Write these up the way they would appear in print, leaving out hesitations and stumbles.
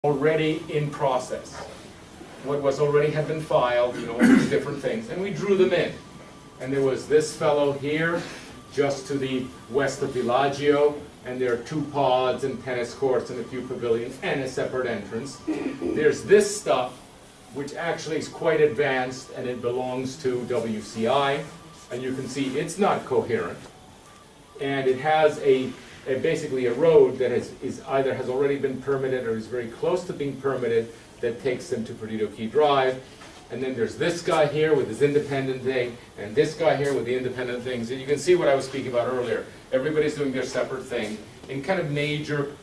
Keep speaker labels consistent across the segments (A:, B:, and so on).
A: already in process. What was already had been filed, all these different things, and we drew them in. And there was this fellow here, just to the west of Villaggio, and there are 2 pods and tennis courts and a few pavilions and a separate entrance. There's this stuff, which actually is quite advanced, and it belongs to WCI, and you can see it's not coherent. And it has basically a road that either has already been permitted or is very close to being permitted that takes them to Perdido Key Drive. And then there's this guy here with his independent thing, and this guy here with the independent things. And you can see what I was speaking about earlier. Everybody's doing their separate thing in kind of major...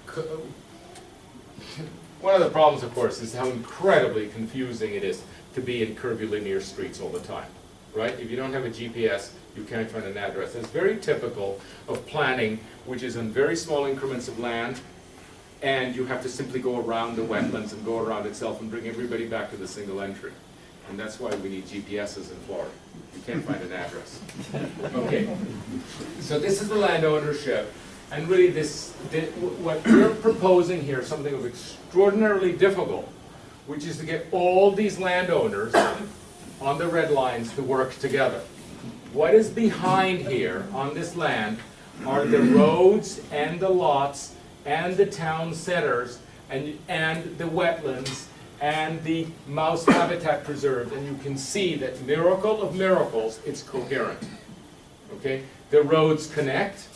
A: One of the problems, of course, is how incredibly confusing it is to be in curvilinear streets all the time, right? If you don't have a GPS, you can't find an address. It's very typical of planning, which is on very small increments of land, and you have to simply go around the wetlands and go around itself and bring everybody back to the single entry. And that's why we need GPSs in Florida. You can't find an address. Okay, so this is the land ownership. And really what we're proposing here is something of extraordinarily difficult, which is to get all these landowners on the red lines to work together. What is behind here on this land are the roads and the lots and the town centers and the wetlands and the mouse habitat preserved, and you can see that miracle of miracles, it's coherent. Okay? The roads connect.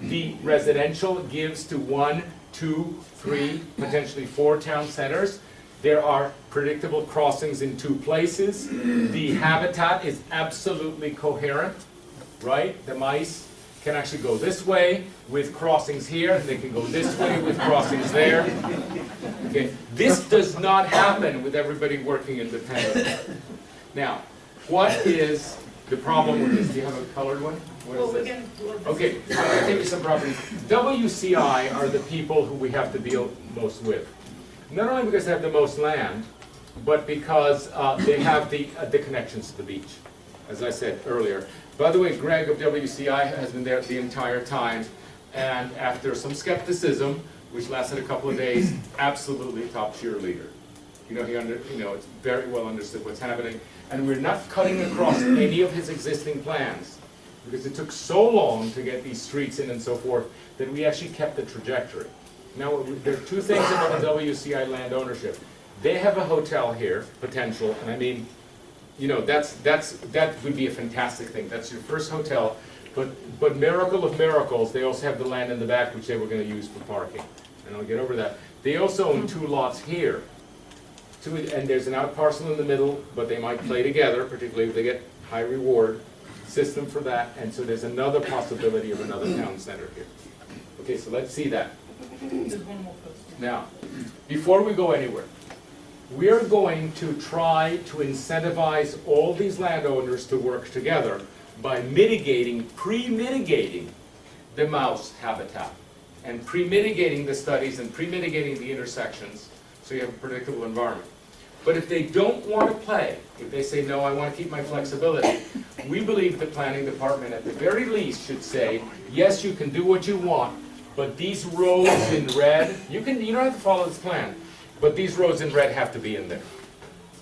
A: The residential gives to 1, 2, 3, potentially 4 town centers. There are predictable crossings in 2 places. The habitat is absolutely coherent, right? The mice can actually go this way with crossings here, and they can go this way with crossings there. Okay. This does not happen with everybody working independently. Now, what is the problem with this? Do you have a colored one? What is this? Okay, so I'm going to give you some properties. WCI are the people who we have to deal most with. Not only because they have the most land, but because they have the connections to the beach, as I said earlier. By the way, Greg of WCI has been there the entire time, and after some skepticism, which lasted a couple of days, absolutely top cheerleader. It's very well understood what's happening, and we're not cutting across any of his existing plans, because it took so long to get these streets in and so forth that we actually kept the trajectory. Now, there are 2 things about the WCI land ownership. They have a hotel here, potential, and I mean, that would be a fantastic thing. That's your first hotel, but miracle of miracles, they also have the land in the back which they were going to use for parking, and I'll get over that. They also own 2 lots here, and there's an out parcel in the middle, but they might play together, particularly if they get high reward system for that, and so there's another possibility of another town center here. Okay, so let's see that. Now, before we go anywhere, we're going to try to incentivize all these landowners to work together by pre-mitigating the mouse habitat, and pre-mitigating the studies and pre-mitigating the intersections, so you have a predictable environment. But if they don't want to play, if they say, no, I want to keep my flexibility, we believe the planning department at the very least should say, yes, you can do what you want, but these roads in red, you don't have to follow this plan, but these roads in red have to be in there.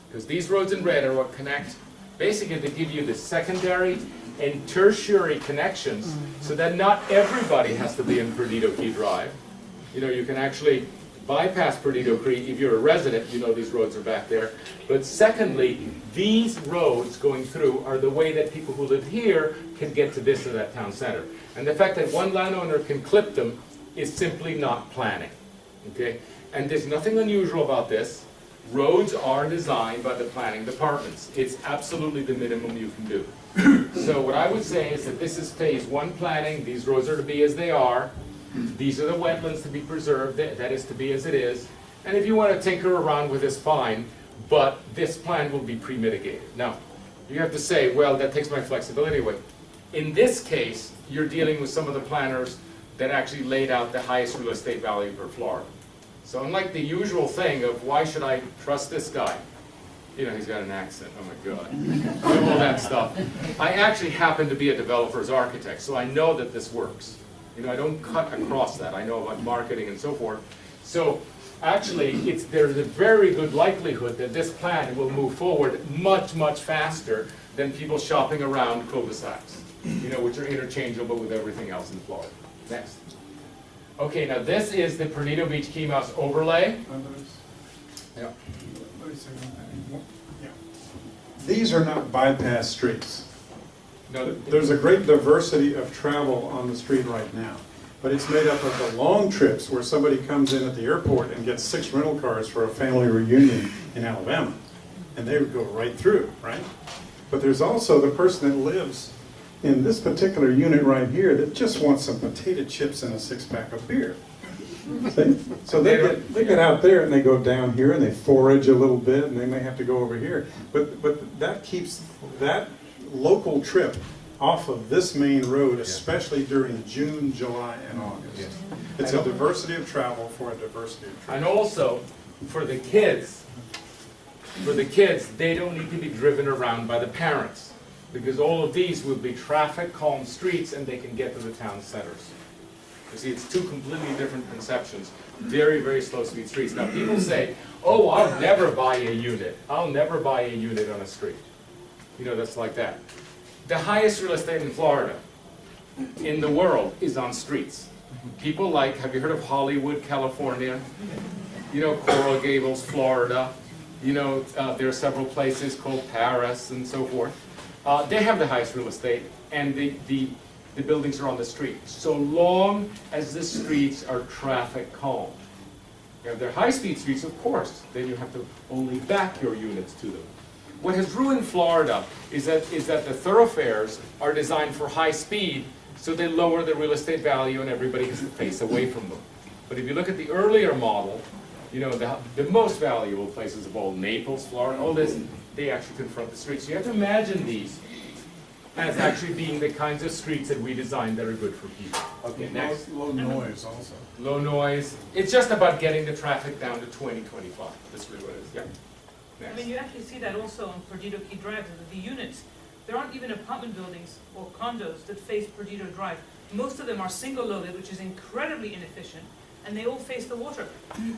A: Because these roads in red are what connect, basically they give you the secondary and tertiary connections so that not everybody has to be in Perdido Key Drive. You can actually bypass Perdido Creek. If you're a resident, these roads are back there. But secondly, these roads going through are the way that people who live here can get to this or that town center. And the fact that one landowner can clip them is simply not planning. Okay? And there's nothing unusual about this. Roads are designed by the planning departments. It's absolutely the minimum you can do. So what I would say is that this is phase 1 planning. These roads are to be as they are. These are the wetlands to be preserved. That is to be as it is. And if you want to tinker around with this, fine. But this plan will be pre-mitigated. Now, you have to say, well, that takes my flexibility away. In this case, you're dealing with some of the planners that actually laid out the highest real estate value for Florida. So unlike the usual thing of, why should I trust this guy? He's got an accent, oh my God. All that stuff. I actually happen to be a developer's architect, so I know that this works. I don't cut across that. I know about marketing and so forth. So actually, there's a very good likelihood that this plan will move forward much, much faster than people shopping around cul-de-sacs, which are interchangeable with everything else in Florida. Next. Okay, now this is the Perdido Beach Key Mouse overlay. Yeah.
B: These are not bypass streets.
A: No,
B: there's a great diversity of travel on the street right now, but it's made up of the long trips where somebody comes in at the airport and gets 6 rental cars for a family reunion in Alabama, and they would go right through, right? But there's also the person that lives in this particular unit right here that just wants some potato chips and a 6-pack of beer. See? So they get out there and they go down here and they forage a little bit and they may have to go over here. But that keeps that local trip off of this main road, especially during June, July, and August.
A: Yes.
B: It's a diversity of travel for a diversity of travel.
A: And also, for the kids, they don't need to be driven around by the parents, because all of these will be traffic calm streets and they can get to the town centers. You see, it's two completely different conceptions. Very, very slow speed streets. Now people say, oh, I'll never buy a unit. I'll never buy a unit on a street. That's like that. The highest real estate in Florida, in the world, is on streets. People have you heard of Hollywood, California? Coral Gables, Florida. There are several places called Paris and so forth. They have the highest real estate, and the buildings are on the street, so long as the streets are traffic calm. If they're high-speed streets, of course, then you have to only back your units to them. What has ruined Florida is that the thoroughfares are designed for high speed, so they lower the real estate value and everybody has to face away from them. But if you look at the earlier model, the most valuable places of all, Naples, Florida, all this, they actually confront the streets. So you have to imagine these as actually being the kinds of streets that we designed that are good for people. Okay, next.
B: Low noise also.
A: Low noise. It's just about getting the traffic down to 20, 25. That's really what it is. Yeah. Next.
C: I mean, you actually see that also on Perdido Key Drive. The units, there aren't even apartment buildings or condos that face Perdido Drive. Most of them are single-loaded, which is incredibly inefficient, and they all face the water.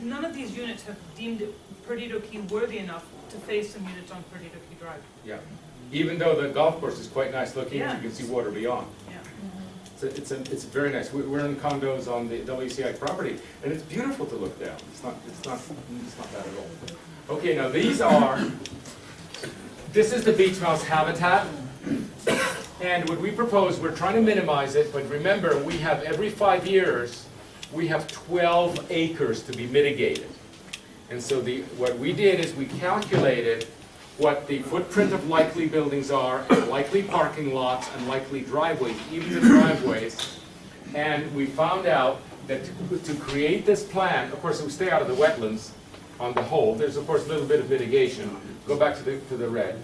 C: None of these units have deemed Perdido Key worthy enough to face some units on Perdido Key Drive.
A: Yeah. Even though the golf course is quite nice looking,
C: Yeah.
A: you can see water beyond.
C: Yeah.
A: It's very nice. We're in condos on the WCI property, and it's beautiful to look down. It's not bad at all. Okay, now this is the beach mouse habitat, and what we propose, we're trying to minimize it, but remember, we have every 5 years, we have 12 acres to be mitigated. And so what we did is we calculated what the footprint of likely buildings are, and likely parking lots, and likely driveways, even the driveways. And we found out that to create this plan, of course, we stay out of the wetlands on the whole. There's, of course, a little bit of mitigation. Go back to the red.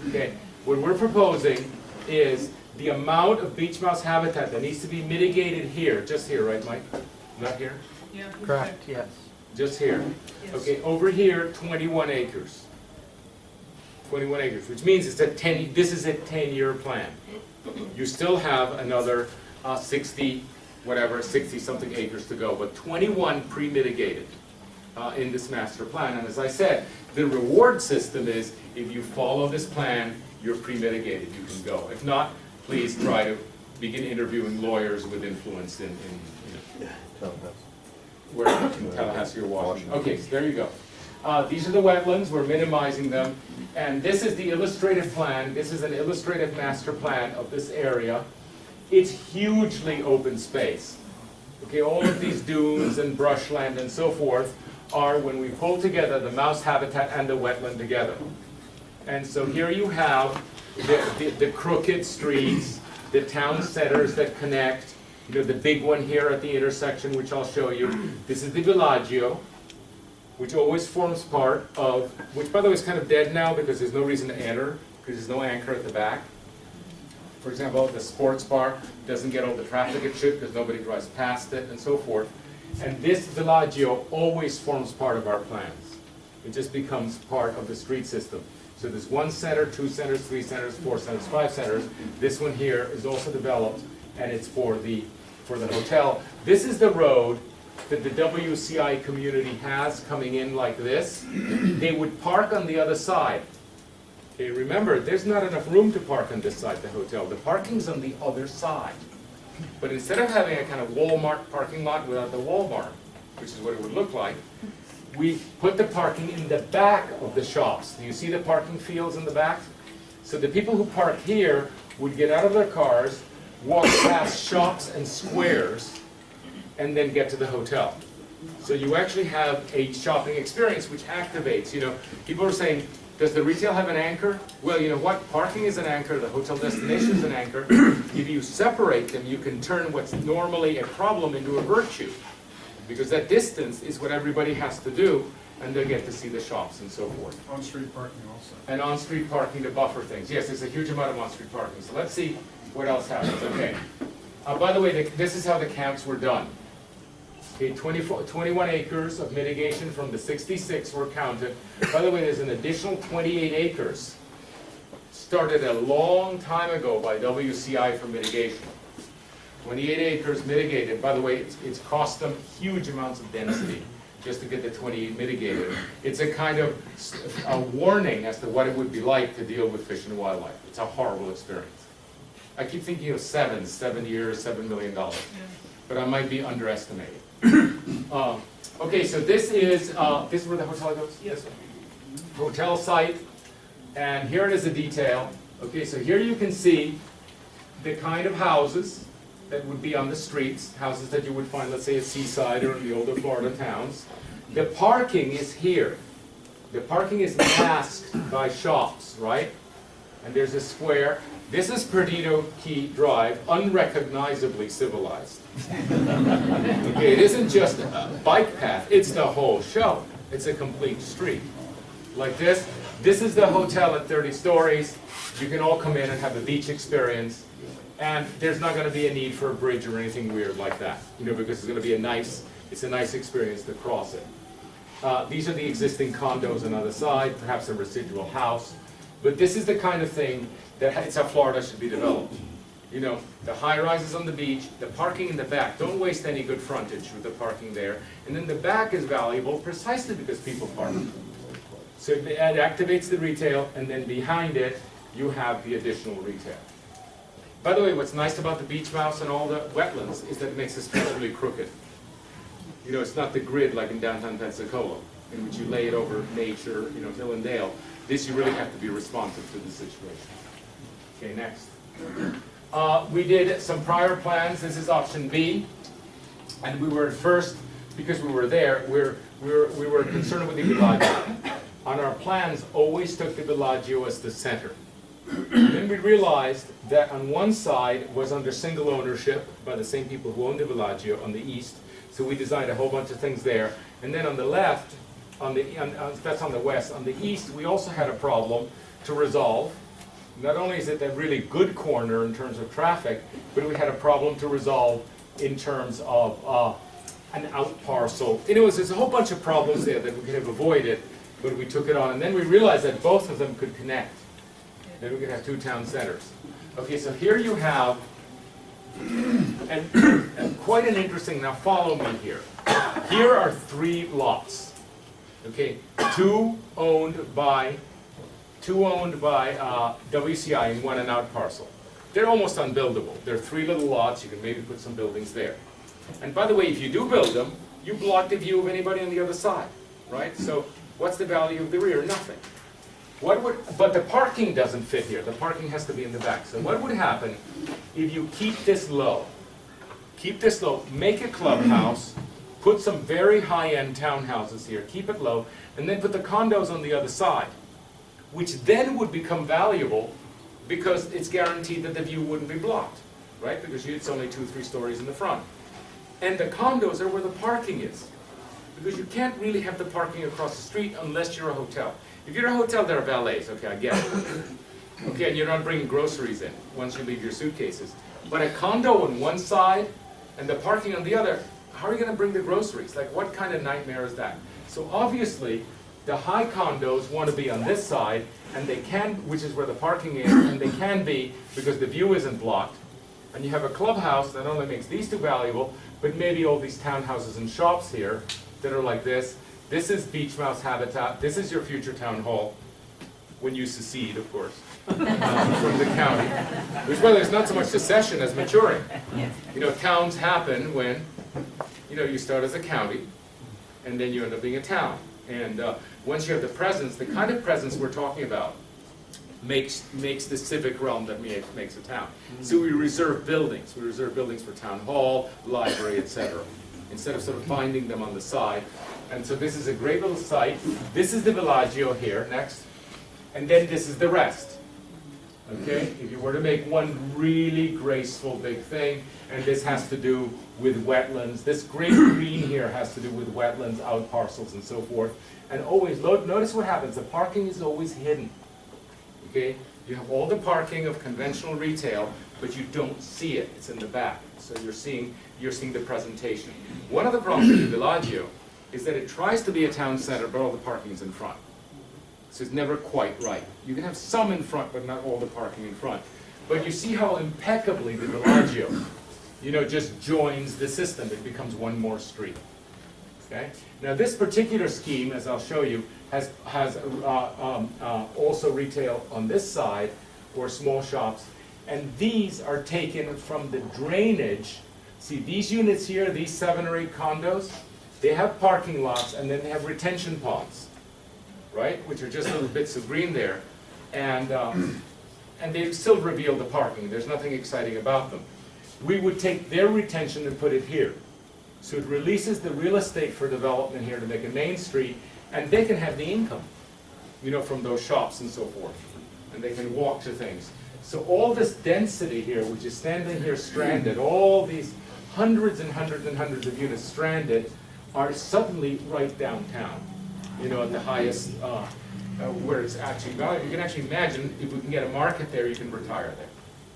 A: Okay. What we're proposing is the amount of beach mouse habitat that needs to be mitigated here, just here, right, Mike? Not here?
C: Yeah.
D: Correct, yes.
A: Just here.
C: Yes.
A: Okay, over here, 21 acres. 21 acres, which means this is a 10-year plan. You still have another 60-something acres to go, but 21 pre-mitigated in this master plan. And as I said, the reward system is if you follow this plan, you're pre-mitigated, you can go. If not, please try to begin interviewing lawyers with influence in Tallahassee or Washington. Okay, so there you go. These are the wetlands, we're minimizing them, and this is the illustrative plan. This is an illustrative master plan of this area. It's hugely open space. Okay, all of these dunes and brushland and so forth are when we pull together the mouse habitat and the wetland together. And so here you have the crooked streets, the town centers that connect, the big one here at the intersection, which I'll show you. This is the Villaggio, which always forms part of, which by the way is kind of dead now because there's no reason to enter, because there's no anchor at the back. For example, the sports bar doesn't get all the traffic it should because nobody drives past it and so forth. And this Villaggio always forms part of our plans. It just becomes part of the street system. So there's 1 center, 2 centers, 3 centers, 4 centers, 5 centers. This one here is also developed, and it's for the hotel. This is the road that the WCI community has coming in like this, they would park on the other side. Okay, remember, there's not enough room to park on this side of the hotel. The parking's on the other side. But instead of having a kind of Walmart parking lot without the Walmart, which is what it would look like, we put the parking in the back of the shops. Do you see the parking fields in the back? So the people who park here would get out of their cars, walk past shops and squares, and then get to the hotel. So you actually have a shopping experience which activates. You know, people are saying, does the retail have an anchor? Well, you know what? Parking is an anchor, the hotel destination is an anchor. If you separate them, you can turn what's normally a problem into a virtue. Because that distance is what everybody has to do, and they get to see the shops and so forth.
B: On-street parking also.
A: And on-street parking to buffer things. Yes, there's a huge amount of on-street parking. So let's see what else happens. Okay. By the way, this is how the camps were done. Okay, 21 acres of mitigation from the 66 were counted. By the way, there's an additional 28 acres started a long time ago by WCI for mitigation. 28 acres mitigated. By the way, it's cost them huge amounts of density just to get the 28 mitigated. It's a kind of a warning as to what it would be like to deal with fish and wildlife. It's a horrible experience. I keep thinking of 7 years, $7 million. But I might be underestimating. Okay, so this is where the hotel goes? Yes. Hotel site, and here it is a detail. Okay, so here you can see the kind of houses that would be on the streets, houses that you would find, let's say, at Seaside or in the older Florida towns. The parking is here. The parking is masked by shops, right? And there's a square. This is Perdido Key Drive, unrecognizably civilized. Okay, it isn't just a bike path, it's the whole show. It's a complete street. Like this. This is the hotel at 30 stories. You can all come in and have a beach experience. And there's not going to be a need for a bridge or anything weird like that, you know, because it's going to be a nice experience to cross it. These are the existing condos on the other side, perhaps a residual house. But this is the kind of thing that it's how Florida should be developed. You know, the high rises on the beach, the parking in the back. Don't waste any good frontage with the parking there. And then the back is valuable precisely because people park. So it activates the retail, and then behind it, you have the additional retail. By the way, what's nice about the beach mouse and all the wetlands is that it makes the street really crooked. You know, it's not the grid like in downtown Pensacola, in which you lay it over nature, you know, hill and dale. This, you really have to be responsive to the situation. Okay, next. We did some prior plans. This is option B. And we were at first, because we were there, we were concerned with the Bellagio. On our plans, always took the Bellagio as the center. Then we realized that on one side was under single ownership by the same people who owned the Bellagio on the east. So we designed a whole bunch of things there. And then on the left, that's on the west, on the east, we also had a problem to resolve. Not only is it a really good corner in terms of traffic, but we had a problem to resolve in terms of an out parcel. Anyways, there's a whole bunch of problems there that we could have avoided, but we took it on. And then we realized that both of them could connect. Then we could have two town centers. Okay, so here you have, and quite an interesting, now follow me here. Here are 3 lots. Okay, two owned by WCI and 1 an out parcel. They're almost unbuildable. They're 3 little lots. You can maybe put some buildings there. And by the way, if you do build them, you block the view of anybody on the other side, right? So what's the value of the rear? Nothing. But the parking doesn't fit here. The parking has to be in the back. So what would happen if you keep this low? Keep this low, make a clubhouse, put some very high-end townhouses here, keep it low, and then put the condos on the other side, which then would become valuable because it's guaranteed that the view wouldn't be blocked, right? Because it's only 2-3 stories in the front. And the condos are where the parking is. Because you can't really have the parking across the street unless you're a hotel. If you're a hotel, there are valets, okay, I get it. Okay, and you're not bringing groceries in once you leave your suitcases. But a condo on one side and the parking on the other, how are you going to bring the groceries? Like, what kind of nightmare is that? So obviously, the high condos want to be on this side, and they can, which is where the parking is, and they can be, because the view isn't blocked, and you have a clubhouse that not only makes these two valuable, but maybe all these townhouses and shops here that are like this. This is beach mouse habitat. This is your future town hall, when you secede, of course, from the county. Which, by the way, is not so much secession as maturing. You know, towns happen when, you know, you start as a county, and then you end up being a town. And once you have the presence, the kind of presence we're talking about makes the civic realm that makes a town. So we reserve buildings. We reserve buildings for town hall, library, etc., instead of sort of finding them on the side. And so this is a great little site. This is the Villaggio here, next. And then this is the rest. Okay? If you were to make one really graceful big thing, and this has to do with wetlands. This great green here has to do with wetlands, out parcels, and so forth. And always, notice what happens. The parking is always hidden. Okay? You have all the parking of conventional retail, but you don't see it. It's in the back. So you're seeing the presentation. One of the problems with the Villaggio is that it tries to be a town center, but all the parking is in front. So it's never quite right. You can have some in front, but not all the parking in front. But you see how impeccably the Villaggio, you know, just joins the system. It becomes one more street. Okay? Now this particular scheme, as I'll show you, has also retail on this side, or small shops. And these are taken from the drainage. See, these units here, these 7 or 8 condos, they have parking lots, and then they have retention ponds, right? Which are just little bits of green there. And they still reveal the parking. There's nothing exciting about them. We would take their retention and put it here. So it releases the real estate for development here to make a main street, and they can have the income, you know, from those shops and so forth. And they can walk to things. So all this density here, which is standing here stranded, all these hundreds and hundreds and hundreds of units stranded, are suddenly right downtown, you know, at the highest, where it's actually valued. You can actually imagine, if we can get a market there, you can retire there,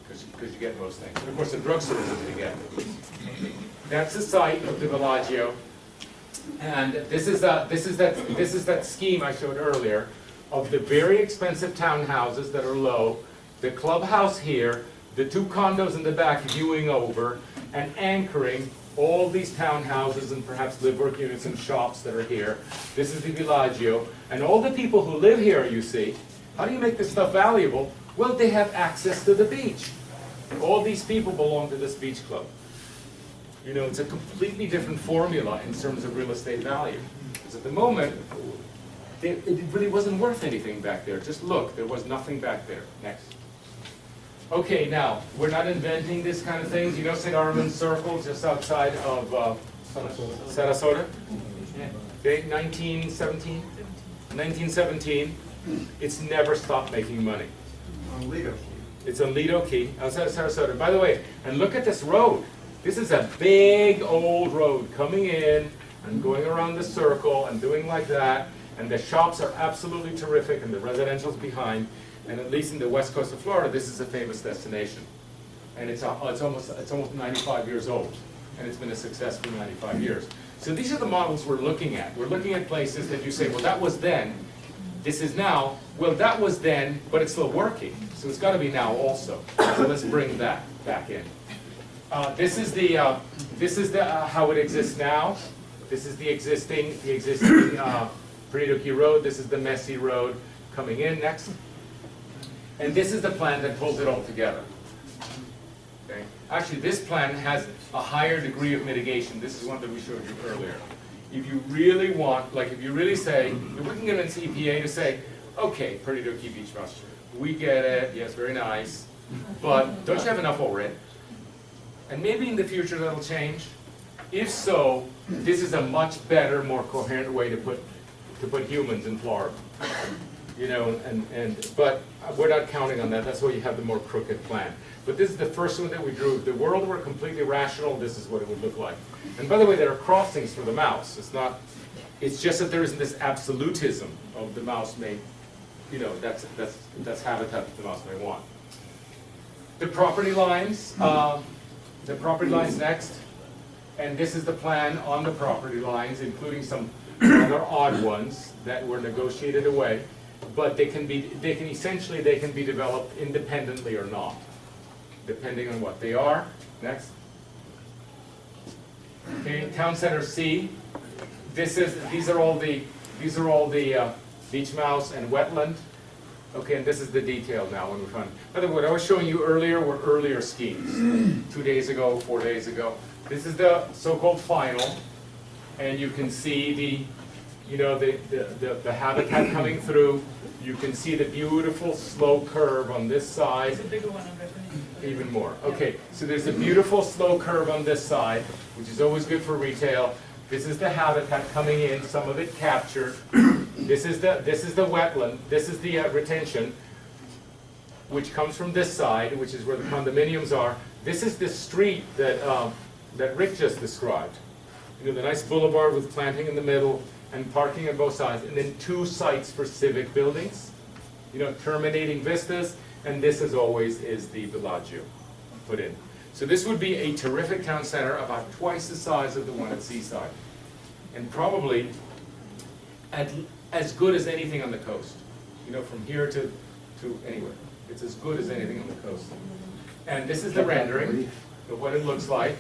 A: because you get most things. And of course, the drugstore is what you get. That's the site of the Villaggio, and this is that scheme I showed earlier of the very expensive townhouses that are low, the clubhouse here, the 2 condos in the back viewing over, and anchoring all these townhouses and perhaps live-work units and shops that are here. This is the Villaggio, and all the people who live here, you see, how do you make this stuff valuable? Well, they have access to the beach. All these people belong to this beach club. You know, it's a completely different formula in terms of real estate value. Because at the moment, it really wasn't worth anything back there. Just look, there was nothing back there. Next. Okay, now, we're not inventing this kind of things. You know St. Armand's Circle, just outside of Sarasota? Okay, 1917? 1917. It's never stopped making money.
B: On Lido.
A: It's on Lido Key, outside of Sarasota. By the way, and look at this road. This is a big old road coming in and going around the circle and doing like that. And the shops are absolutely terrific, and the residential's behind. And at least in the west coast of Florida, this is a famous destination. And it's almost 95 years old. And it's been a success for 95 years. So these are the models we're looking at. We're looking at places that you say, well, that was then. This is now. Well, that was then, but it's still working. So it's got to be now also. So let's bring that back in. This is the how it exists now. This is the existing Perdido Key Road. This is the messy road coming in next. And this is the plan that pulls it all together. Okay? Actually, this plan has a higher degree of mitigation. This is one that we showed you earlier. If you really want, like if you really say, if we can convince EPA to say, okay, Perdido Key Beach Mouse, we get it, yes, very nice, but don't you have enough already? And maybe in the future that'll change. If so, this is a much better, more coherent way to put humans in Florida. You know, but we're not counting on that. That's why you have the more crooked plan. But this is the first one that we drew. If the world were completely rational, this is what it would look like. And by the way, there are crossings for the mouse. It's just that there isn't this absolutism of the mouse may, you know, that's habitat that the mouse may want. The property lines next. And this is the plan on the property lines, including some other odd ones that were negotiated away. But they can be developed independently or not. depending on what they are. Next. Okay, Town Center C. These are all the beach mouse and wetland. Okay, and this is the detail now when we're fun. By the way, what I was showing you earlier were earlier schemes. 2 days ago, 4 days ago. This is the so-called final, and you can see the habitat coming through. You can see the beautiful slow curve on this side.
C: It's a bigger one, I'm reckoning.
A: Even more. Okay, so there's a beautiful slow curve on this side, which is always good for retail. This is the habitat coming in, some of it captured. This is the wetland. This is the retention, which comes from this side, which is where the condominiums are. This is the street that Rick just described. You know, the nice boulevard with planting in the middle and parking on both sides, and then 2 sites for civic buildings. You know, terminating vistas, and this, as always, is the Bellagio put in. So this would be a terrific town center, about twice the size of the one at Seaside, and probably as good as anything on the coast. You know, from here to anywhere. It's as good as anything on the coast. And this is the rendering of what it looks like.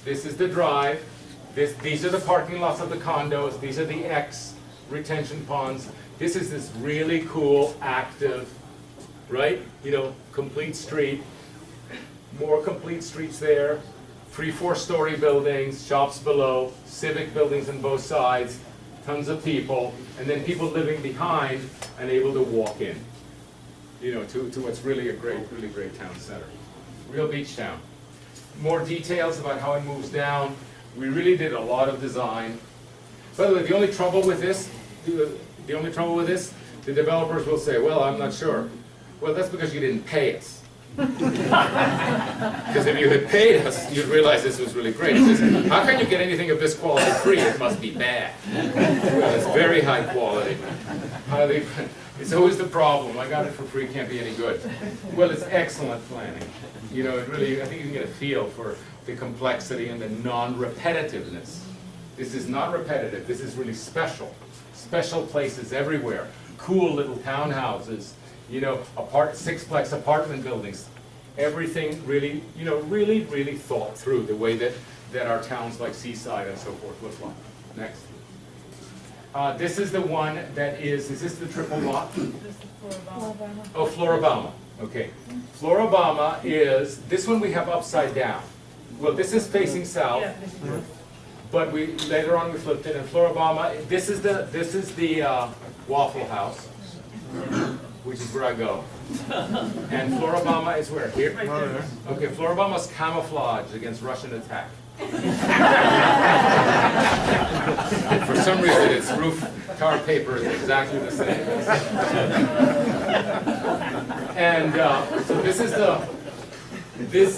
A: This is the drive. These are the parking lots of the condos. These are the X retention ponds. This is this really cool, active, right? You know, complete street. More complete streets there. 3 4-story buildings, shops below, civic buildings on both sides, tons of people, and then people living behind and able to walk in. You know, to what's really a really great town center. Real beach town. More details about how it moves down. We really did a lot of design. By the way, the only trouble with this, the developers will say, well, I'm not sure. Well, that's because you didn't pay us. Because if you had paid us, you'd realize this was really great. It's just, how can you get anything of this quality free? It must be bad. Well, it's very high quality. It's always the problem. I got it for free, can't be any good. Well, it's excellent planning. You know, it really, I think you can get a feel for the complexity and the non-repetitiveness. This is not repetitive. This is really special. Special places everywhere. Cool little townhouses. You know, 6-plex apartment buildings. Everything really, you know, really thought through the way that our towns like Seaside and so forth look like. Next. This is the one that is this the triple lot?
C: This is Floribama.
A: Oh, Floribama. Okay. Floribama is, this one we have upside down. Well, this is facing south.
C: Yeah, this is
A: But later on we flipped it. And Floribama, this is the Waffle House, which is where I go. And Floribama is where? Here?
C: right there.
A: Okay, Floribama's camouflage against Russian attack. For some reason, its roof tar paper is exactly the same. And so this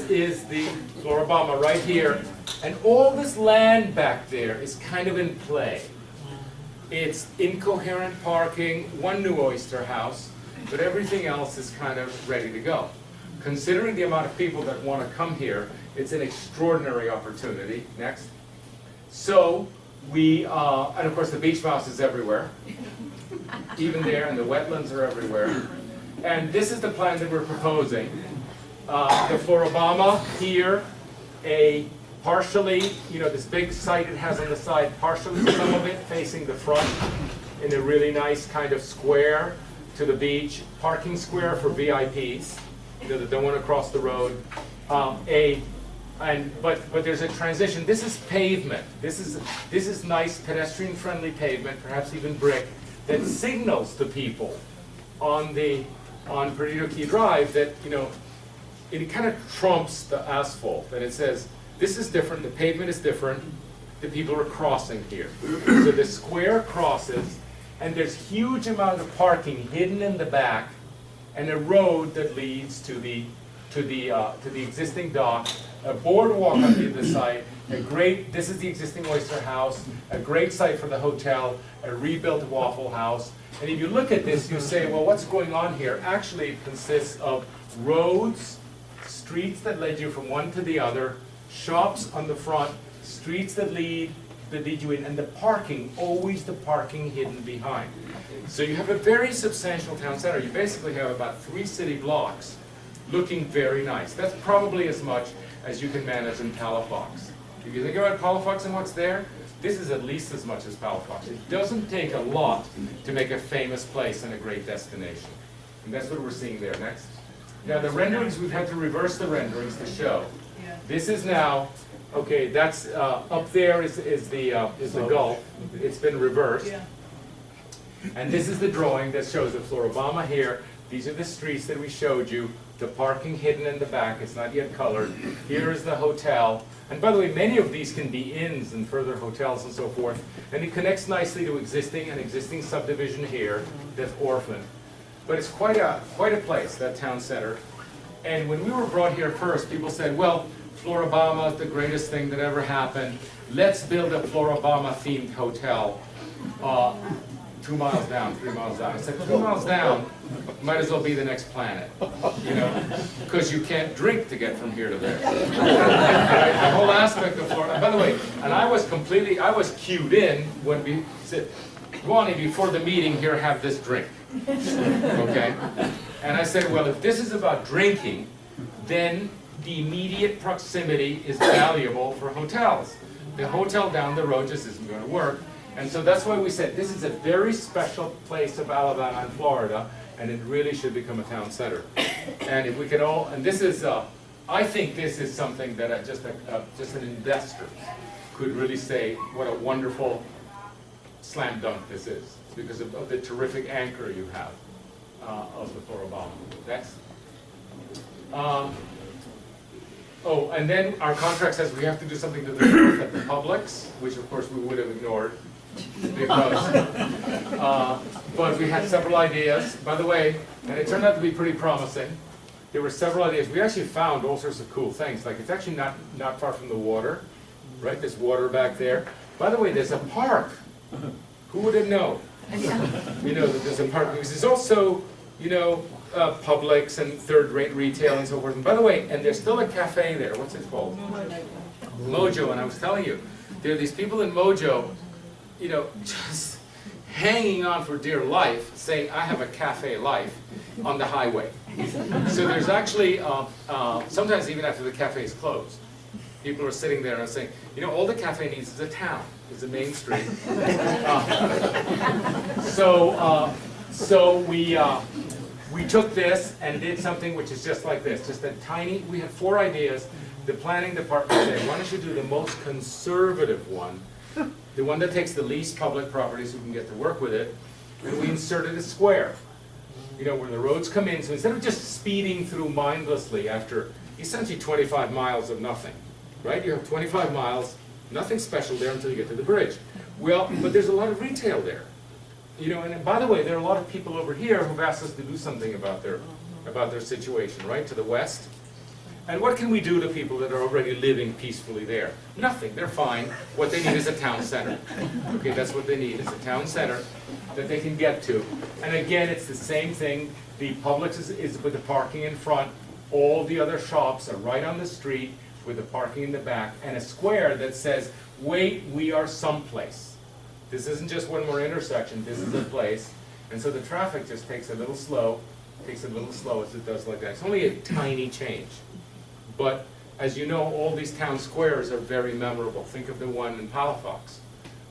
A: is the Floribama right here. And all this land back there is kind of in play. It's incoherent parking, one new oyster house, but everything else is kind of ready to go. Considering the amount of people that want to come here, it's an extraordinary opportunity. Next. So and of course the beach mouse is everywhere, even there, and the wetlands are everywhere. And this is the plan that we're proposing. The Floribama here, partially, you know, this big site it has on the side, partially some of it facing the front in a really nice kind of square to the beach, parking square for VIPs, you know, that don't want to cross the road. But there's a transition. This is pavement. This is nice pedestrian-friendly pavement, perhaps even brick, that signals to people on Perdido Key Drive that, you know, it kind of trumps the asphalt, and it says, this is different, the pavement is different, the people are crossing here. So the square crosses, and there's huge amount of parking hidden in the back, and a road that leads to the existing dock, a boardwalk on the other side, this is the existing oyster house, a great site for the hotel, a rebuilt Waffle House. And if you look at this, you say, well, what's going on here? Actually, it consists of roads, streets that led you from one to the other, shops on the front, streets that lead that lead you in, and the parking, always the parking hidden behind. So you have a very substantial town center. You basically have about 3 city blocks looking very nice. That's probably as much as you can manage in Palafox. If you think about Palafox and what's there, this is at least as much as Palafox. It doesn't take a lot to make a famous place and a great destination. And that's what we're seeing there. Next. Now the renderings, we've had to reverse the renderings to show. This is now, okay, that's up there is the Gulf. It's been reversed. And this is the drawing that shows the Floribama here. These are the streets that we showed you. The parking hidden in the back. It's not yet colored. Here is the hotel. And by the way, many of these can be inns and further hotels and so forth. And it connects nicely to an existing subdivision here that's orphaned. But it's quite a place, that town center. And when we were brought here first, people said, well, Floribama is the greatest thing that ever happened. Let's build a Floribama-themed hotel 2 miles down, 3 miles down. I said, 2 miles down might as well be the next planet, you know, because you can't drink to get from here to there. Right? The whole aspect of Florida. And by the way, and I was cued in when we said, Ronnie, before the meeting here, have this drink. Okay? And I said, well, if this is about drinking, then the immediate proximity is valuable for hotels. The hotel down the road just isn't going to work. And so that's why we said this is a very special place of Alabama and Florida, and it really should become a town center. And if we could all, and this is, I think this is something that just an investor could really say what a wonderful slam dunk this is, because of the terrific anchor you have of the Floribama. Next. Oh, and then our contract says we have to do something to the roof at the Publix, which of course we would have ignored, because, but we had several ideas. By the way, and it turned out to be pretty promising. There were several ideas. We actually found all sorts of cool things. Like it's actually not far from the water, right? There's water back there. By the way, there's a park. Who would have known? You know, that there's a park. Because there's also, you know, Publix and third-rate retail and so forth. And by the way, and there's still a cafe there. What's it called? Mojo. And I was telling you, there are these people in Mojo, you know, just hanging on for dear life, saying, I have a cafe life on the highway. So there's actually, sometimes even after the cafe is closed, people are sitting there and saying, you know, all the cafe needs is a town, is a main street. So we took this and did something which is just like this, just a tiny, we had 4 ideas. The planning department said, why don't you do the most conservative one, the one that takes the least public property so we can get to work with it, and we inserted a square, you know, where the roads come in. So instead of just speeding through mindlessly after essentially 25 miles of nothing, right? You have 25 miles, nothing special there until you get to the bridge. Well, but there's a lot of retail there. You know, and by the way, there are a lot of people over here who've asked us to do something about their situation, right, to the west. And what can we do to people that are already living peacefully there? Nothing, they're fine. What they need is a town center. Okay, that's what they need, is a town center that they can get to. And again, it's the same thing. The Publix is with the parking in front. All the other shops are right on the street with the parking in the back, and a square that says, wait, we are someplace. This isn't just one more intersection, this is a place. And so the traffic just takes a little slow as it does like that. It's only a tiny change. But as you know, all these town squares are very memorable. Think of the one in Palafox,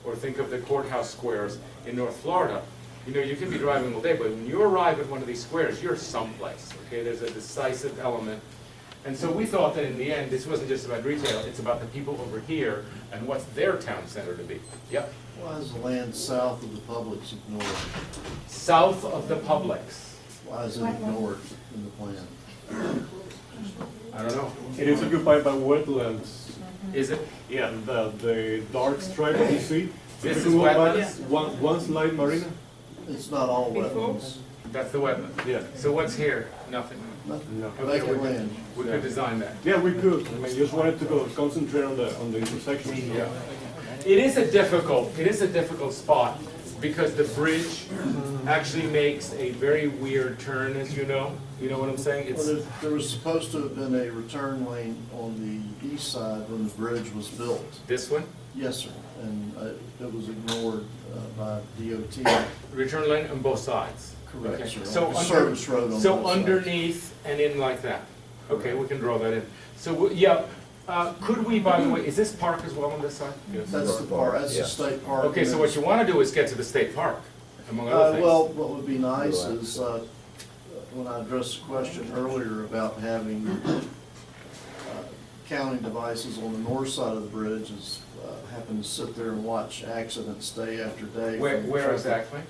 A: or think of the courthouse squares in North Florida. You know, you can be driving all day, but when you arrive at one of these squares, you're someplace. Okay, there's a decisive element. And so we thought that in the end, this wasn't just about retail, it's about the people over here and what's their town center to be. Yep.
D: Why is the land south of the Publix ignored?
A: South of the Publix.
D: Why is it ignored in the plan?
A: I don't know.
E: It is occupied by wetlands.
A: Is it?
E: Yeah, the dark stripe that you see.
A: This
E: If
A: is
E: you go back
A: wetlands?
E: one slide, Marina.
D: It's not all wetlands.
A: That's the wetland.
E: Yeah.
A: So what's here? Nothing.
D: Nothing.
E: No.
A: Okay,
D: Vacant land.
A: we could design that.
E: Yeah, we could. I mean, just wanted to go concentrate on the intersection.
A: Yeah. It is a difficult spot because the bridge actually makes a very weird turn, as you know. You know what I'm saying?
D: Well, there was supposed to have been a return lane on the east side when the bridge was built.
A: This one?
D: Yes, sir. and it was ignored by DOT.
A: Return lane on both sides?
D: Correct,
A: Okay.
D: sir.
A: So
D: Like a
A: under-
D: service road on
A: So
D: both sides.
A: underneath and in like that? Okay,
D: Correct.
A: we can draw that in. So, yeah, could we, by the way, is this park as well on this side?
D: That's the park, that's the state park.
A: Okay, so what you want to do is get to the state park, among other things.
D: Well, what would be nice is, when I addressed the question earlier about having counting devices on the north side of the bridge, is happen to sit there and watch accidents day after day.
A: Where
D: from traffic.
A: exactly?